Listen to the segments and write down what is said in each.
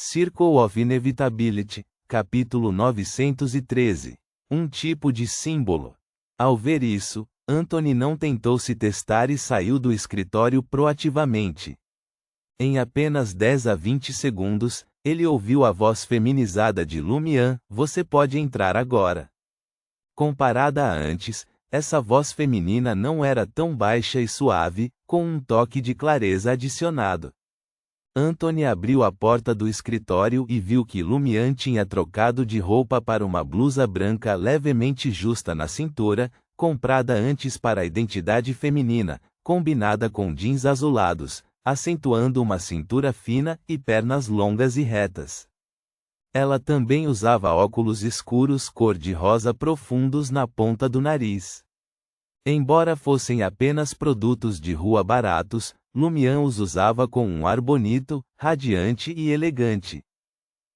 Circle of Inevitability, capítulo 913. Um tipo de símbolo. Ao ver isso, Anthony não tentou se testar e saiu do escritório proativamente. Em apenas 10 a 20 segundos, ele ouviu a voz feminizada de Lumian: "Você pode entrar agora." Comparada a antes, essa voz feminina não era tão baixa e suave, com um toque de clareza adicionado. Anthony abriu a porta do escritório e viu que Lumian tinha trocado de roupa para uma blusa branca levemente justa na cintura, comprada antes para a identidade feminina, combinada com jeans azulados, acentuando uma cintura fina e pernas longas e retas. Ela também usava óculos escuros cor-de-rosa profundos na ponta do nariz. Embora fossem apenas produtos de rua baratos, Lumian os usava com um ar bonito, radiante e elegante.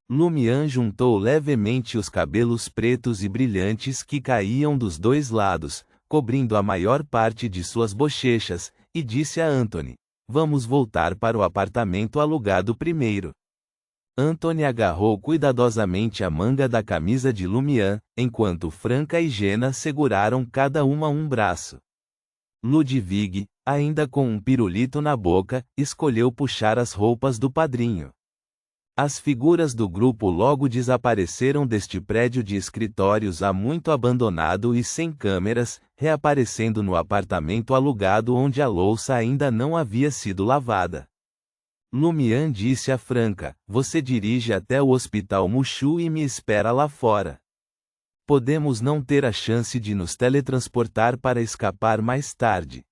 Lumian juntou levemente os cabelos pretos e brilhantes que caíam dos dois lados, cobrindo a maior parte de suas bochechas, e disse a Anthony: "Vamos voltar para o apartamento alugado primeiro." Anthony agarrou cuidadosamente a manga da camisa de Lumian, enquanto Franca e Jenna seguraram cada uma um braço. Ludwig, ainda com um pirulito na boca, escolheu puxar as roupas do padrinho. As figuras do grupo logo desapareceram deste prédio de escritórios há muito abandonado e sem câmeras, reaparecendo no apartamento alugado onde a louça ainda não havia sido lavada. Lumian disse a Franca: "Você dirige até o Hospital Mushu e me espera lá fora. Podemos não ter a chance de nos teletransportar para escapar mais tarde."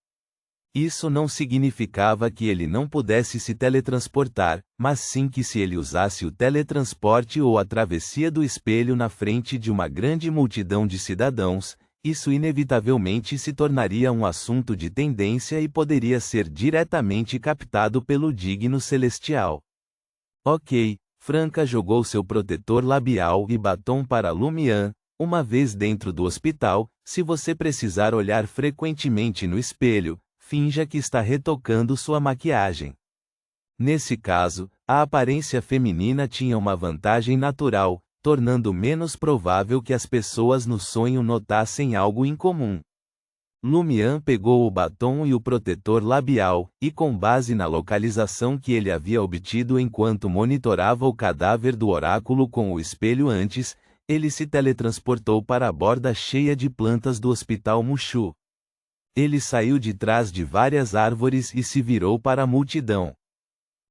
Isso não significava que ele não pudesse se teletransportar, mas sim que se ele usasse o teletransporte ou a travessia do espelho na frente de uma grande multidão de cidadãos, isso inevitavelmente se tornaria um assunto de tendência e poderia ser diretamente captado pelo digno celestial. Ok, Franca jogou seu protetor labial e batom para Lumian. "Uma vez dentro do hospital, se você precisar olhar frequentemente no espelho, finja que está retocando sua maquiagem." Nesse caso, a aparência feminina tinha uma vantagem natural, tornando menos provável que as pessoas no sonho notassem algo incomum. Lumian pegou o batom e o protetor labial, e com base na localização que ele havia obtido enquanto monitorava o cadáver do oráculo com o espelho antes, ele se teletransportou para a borda cheia de plantas do Hospital Mushu. Ele saiu de trás de várias árvores e se virou para a multidão.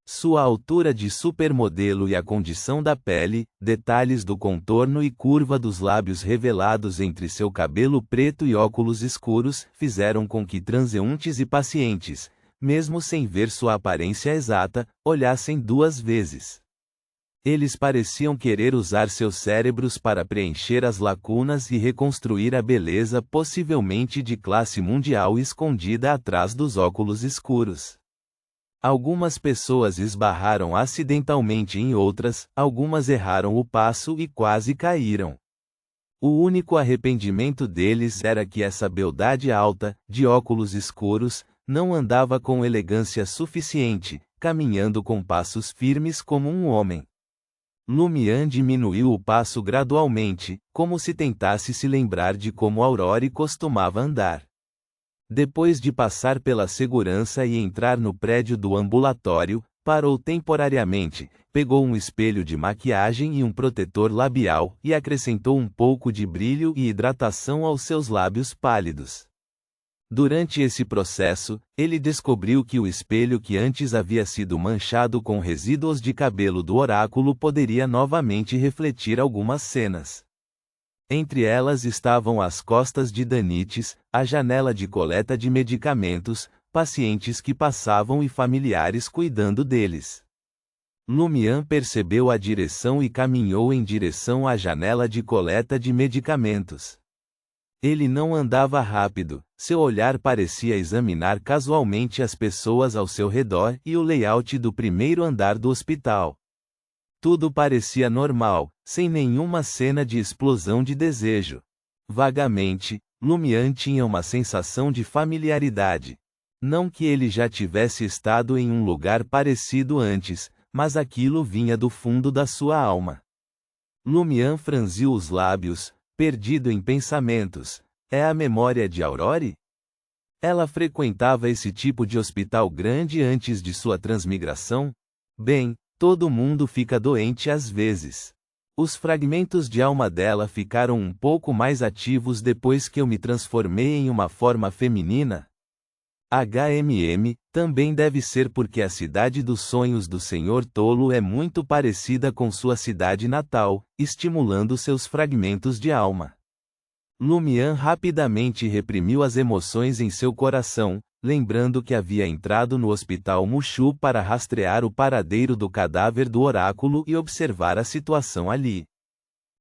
Sua altura de supermodelo e a condição da pele, detalhes do contorno e curva dos lábios revelados entre seu cabelo preto e óculos escuros, fizeram com que transeuntes e pacientes, mesmo sem ver sua aparência exata, olhassem duas vezes. Eles pareciam querer usar seus cérebros para preencher as lacunas e reconstruir a beleza possivelmente de classe mundial escondida atrás dos óculos escuros. Algumas pessoas esbarraram acidentalmente em outras, algumas erraram o passo e quase caíram. O único arrependimento deles era que essa beldade alta, de óculos escuros, não andava com elegância suficiente, caminhando com passos firmes como um homem. Lumian diminuiu o passo gradualmente, como se tentasse se lembrar de como Aurore costumava andar. Depois de passar pela segurança e entrar no prédio do ambulatório, parou temporariamente, pegou um espelho de maquiagem e um protetor labial e acrescentou um pouco de brilho e hidratação aos seus lábios pálidos. Durante esse processo, ele descobriu que o espelho que antes havia sido manchado com resíduos de cabelo do oráculo poderia novamente refletir algumas cenas. Entre elas estavam as costas de Danites, a janela de coleta de medicamentos, pacientes que passavam e familiares cuidando deles. Lumian percebeu a direção e caminhou em direção à janela de coleta de medicamentos. Ele não andava rápido, seu olhar parecia examinar casualmente as pessoas ao seu redor e o layout do primeiro andar do hospital. Tudo parecia normal, sem nenhuma cena de explosão de desejo. Vagamente, Lumian tinha uma sensação de familiaridade. Não que ele já tivesse estado em um lugar parecido antes, mas aquilo vinha do fundo da sua alma. Lumian franziu os lábios, perdido em pensamentos. É a memória de Aurore? Ela frequentava esse tipo de hospital grande antes de sua transmigração? Bem, todo mundo fica doente às vezes. Os fragmentos de alma dela ficaram um pouco mais ativos depois que eu me transformei em uma forma feminina? Também deve ser porque a cidade dos sonhos do Senhor Tolo é muito parecida com sua cidade natal, estimulando seus fragmentos de alma. Lumian rapidamente reprimiu as emoções em seu coração, lembrando que havia entrado no hospital Mushu para rastrear o paradeiro do cadáver do oráculo e observar a situação ali.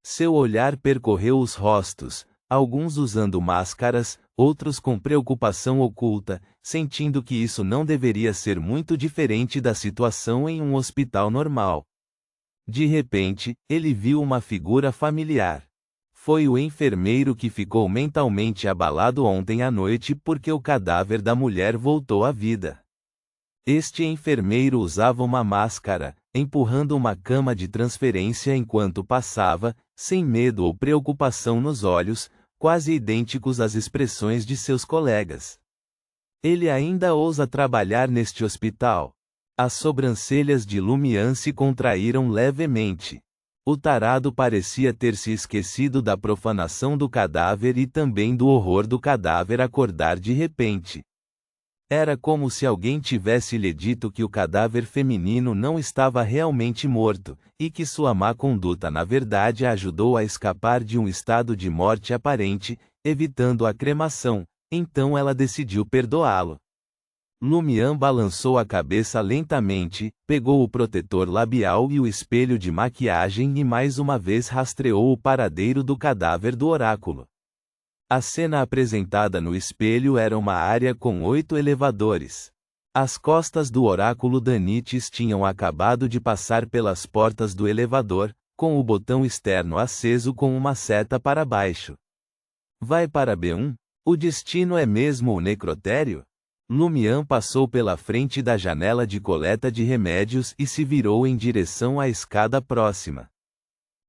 Seu olhar percorreu os rostos, alguns usando máscaras, outros com preocupação oculta, sentindo que isso não deveria ser muito diferente da situação em um hospital normal. De repente, ele viu uma figura familiar. Foi o enfermeiro que ficou mentalmente abalado ontem à noite porque o cadáver da mulher voltou à vida. Este enfermeiro usava uma máscara, empurrando uma cama de transferência enquanto passava, sem medo ou preocupação nos olhos, quase idênticos às expressões de seus colegas. Ele ainda ousa trabalhar neste hospital. As sobrancelhas de Lumian se contraíram levemente. O tarado parecia ter se esquecido da profanação do cadáver e também do horror do cadáver acordar de repente. Era como se alguém tivesse lhe dito que o cadáver feminino não estava realmente morto, e que sua má conduta na verdade a ajudou a escapar de um estado de morte aparente, evitando a cremação. Então ela decidiu perdoá-lo. Lumian balançou a cabeça lentamente, pegou o protetor labial e o espelho de maquiagem e mais uma vez rastreou o paradeiro do cadáver do oráculo. A cena apresentada no espelho era uma área com 8 elevadores. As costas do oráculo Danites tinham acabado de passar pelas portas do elevador, com o botão externo aceso com uma seta para baixo. Vai para B1? O destino é mesmo o necrotério? Lumian passou pela frente da janela de coleta de remédios e se virou em direção à escada próxima.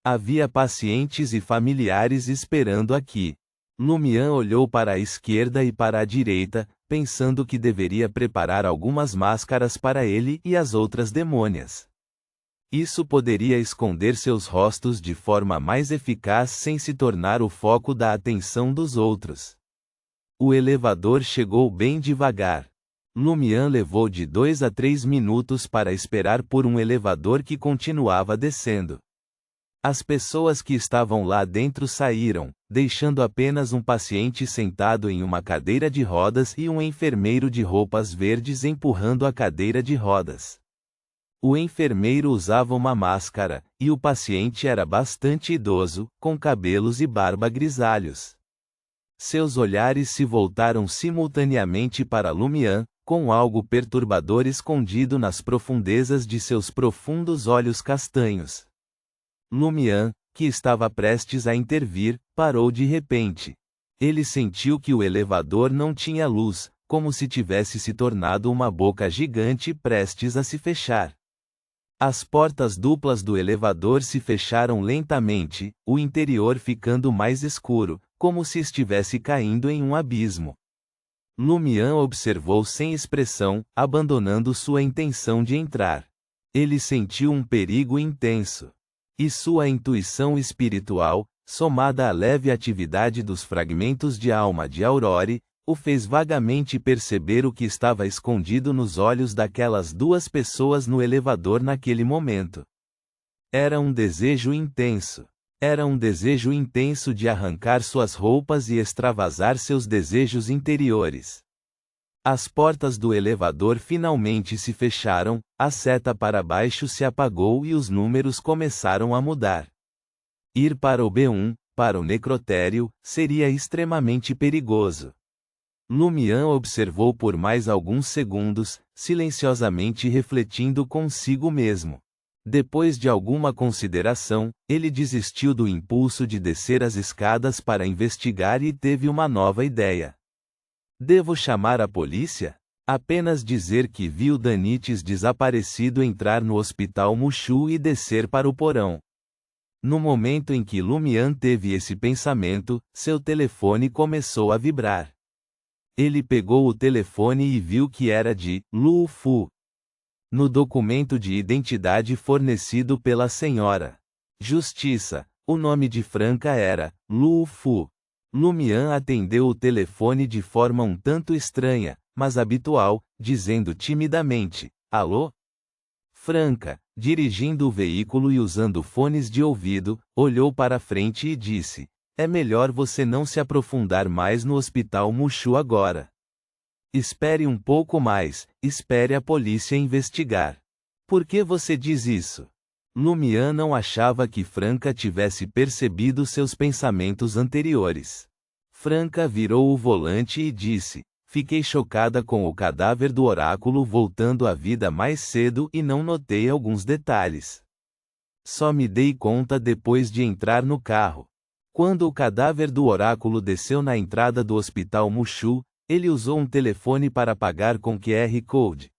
Havia pacientes e familiares esperando aqui. Lumian olhou para a esquerda e para a direita, pensando que deveria preparar algumas máscaras para ele e as outras demônias. Isso poderia esconder seus rostos de forma mais eficaz sem se tornar o foco da atenção dos outros. O elevador chegou bem devagar. Lumian levou de 2 a 3 minutos para esperar por um elevador que continuava descendo. As pessoas que estavam lá dentro saíram, deixando apenas um paciente sentado em uma cadeira de rodas e um enfermeiro de roupas verdes empurrando a cadeira de rodas. O enfermeiro usava uma máscara, e o paciente era bastante idoso, com cabelos e barba grisalhos. Seus olhares se voltaram simultaneamente para Lumian, com algo perturbador escondido nas profundezas de seus profundos olhos castanhos. Lumian, que estava prestes a intervir, parou de repente. Ele sentiu que o elevador não tinha luz, como se tivesse se tornado uma boca gigante prestes a se fechar. As portas duplas do elevador se fecharam lentamente, o interior ficando mais escuro, como se estivesse caindo em um abismo. Lumian observou sem expressão, abandonando sua intenção de entrar. Ele sentiu um perigo intenso. E sua intuição espiritual, somada à leve atividade dos fragmentos de alma de Aurore, o fez vagamente perceber o que estava escondido nos olhos daquelas duas pessoas no elevador naquele momento. Era um desejo intenso. Era um desejo intenso de arrancar suas roupas e extravasar seus desejos interiores. As portas do elevador finalmente se fecharam, a seta para baixo se apagou e os números começaram a mudar. Ir para o B1, para o necrotério, seria extremamente perigoso. Lumian observou por mais alguns segundos, silenciosamente refletindo consigo mesmo. Depois de alguma consideração, ele desistiu do impulso de descer as escadas para investigar e teve uma nova ideia. Devo chamar a polícia? Apenas dizer que viu Danites desaparecido entrar no hospital Mushu e descer para o porão. No momento em que Lumian teve esse pensamento, seu telefone começou a vibrar. Ele pegou o telefone e viu que era de Lu Fu. No documento de identidade fornecido pela senhora Justiça, o nome de Franca era Lu Fu. Lumian atendeu o telefone de forma um tanto estranha, mas habitual, dizendo timidamente: "Alô?" Franca, dirigindo o veículo e usando fones de ouvido, olhou para frente e disse: "É melhor você não se aprofundar mais no hospital Mushu agora. Espere um pouco mais, espere a polícia investigar." "Por que você diz isso?" Lumian não achava que Franca tivesse percebido seus pensamentos anteriores. Franca virou o volante e disse: "Fiquei chocada com o cadáver do oráculo voltando à vida mais cedo e não notei alguns detalhes. Só me dei conta depois de entrar no carro. Quando o cadáver do oráculo desceu na entrada do hospital Mushu, ele usou um telefone para pagar com QR Code."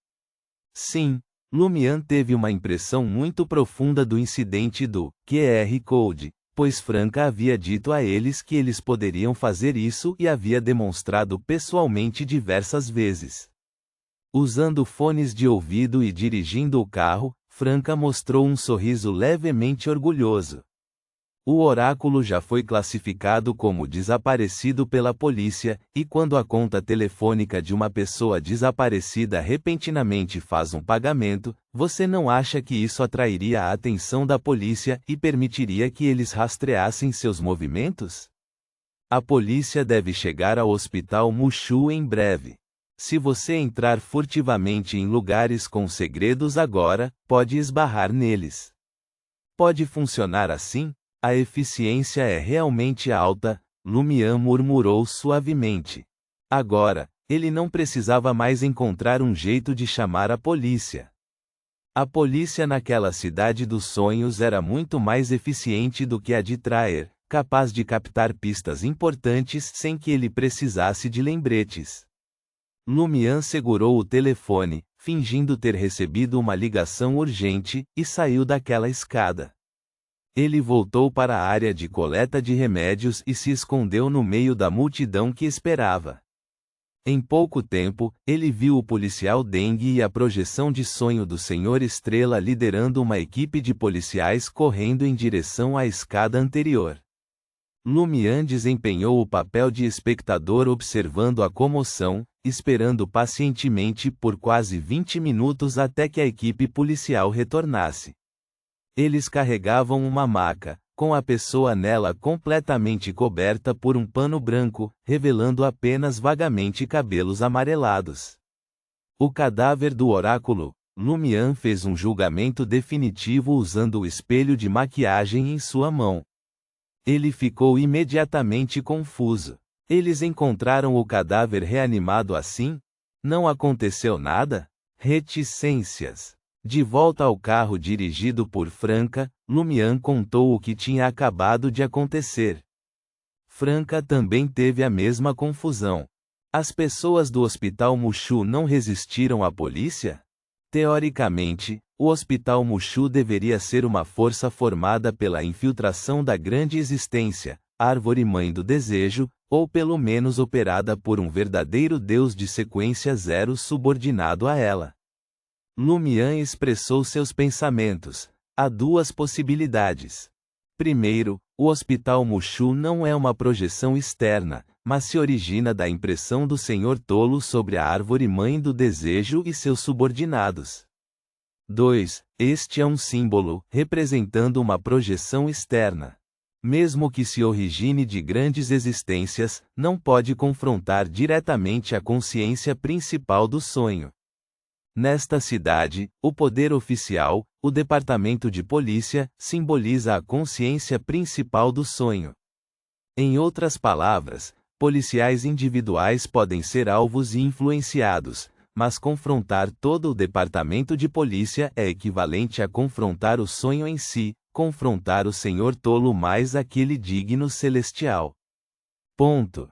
Sim, Lumian teve uma impressão muito profunda do incidente do QR Code, pois Franca havia dito a eles que eles poderiam fazer isso e havia demonstrado pessoalmente diversas vezes. Usando fones de ouvido e dirigindo o carro, Franca mostrou um sorriso levemente orgulhoso. O oráculo já foi classificado como desaparecido pela polícia, e quando a conta telefônica de uma pessoa desaparecida repentinamente faz um pagamento, você não acha que isso atrairia a atenção da polícia e permitiria que eles rastreassem seus movimentos? A polícia deve chegar ao hospital Mushu em breve. Se você entrar furtivamente em lugares com segredos agora, pode esbarrar neles. Pode funcionar assim? A eficiência é realmente alta, Lumian murmurou suavemente. Agora, ele não precisava mais encontrar um jeito de chamar a polícia. A polícia naquela cidade dos sonhos era muito mais eficiente do que a de Traer, capaz de captar pistas importantes sem que ele precisasse de lembretes. Lumian segurou o telefone, fingindo ter recebido uma ligação urgente, e saiu daquela escada. Ele voltou para a área de coleta de remédios e se escondeu no meio da multidão que esperava. Em pouco tempo, ele viu o policial Deng e a projeção de sonho do Senhor Estrela liderando uma equipe de policiais correndo em direção à escada anterior. Lumian desempenhou o papel de espectador observando a comoção, esperando pacientemente por quase 20 minutos até que a equipe policial retornasse. Eles carregavam uma maca, com a pessoa nela completamente coberta por um pano branco, revelando apenas vagamente cabelos amarelados. O cadáver do oráculo, Lumian fez um julgamento definitivo usando o espelho de maquiagem em sua mão. Ele ficou imediatamente confuso. Eles encontraram o cadáver reanimado assim? Não aconteceu nada? Reticências. De volta ao carro dirigido por Franca, Lumian contou o que tinha acabado de acontecer. Franca também teve a mesma confusão. As pessoas do hospital Mushu não resistiram à polícia? Teoricamente, o hospital Mushu deveria ser uma força formada pela infiltração da grande existência, árvore mãe do desejo, ou pelo menos operada por um verdadeiro deus de sequência zero subordinado a ela. Lumian expressou seus pensamentos. Há duas possibilidades. Primeiro, o hospital Mushu não é uma projeção externa, mas se origina da impressão do Senhor Tolo sobre a árvore mãe do desejo e seus subordinados. 2. Este é um símbolo, representando uma projeção externa. Mesmo que se origine de grandes existências, não pode confrontar diretamente a consciência principal do sonho. Nesta cidade, o poder oficial, o departamento de polícia, simboliza a consciência principal do sonho. Em outras palavras, policiais individuais podem ser alvos e influenciados, mas confrontar todo o departamento de polícia é equivalente a confrontar o sonho em si, confrontar o Senhor Tolo mais aquele digno celestial. Ponto.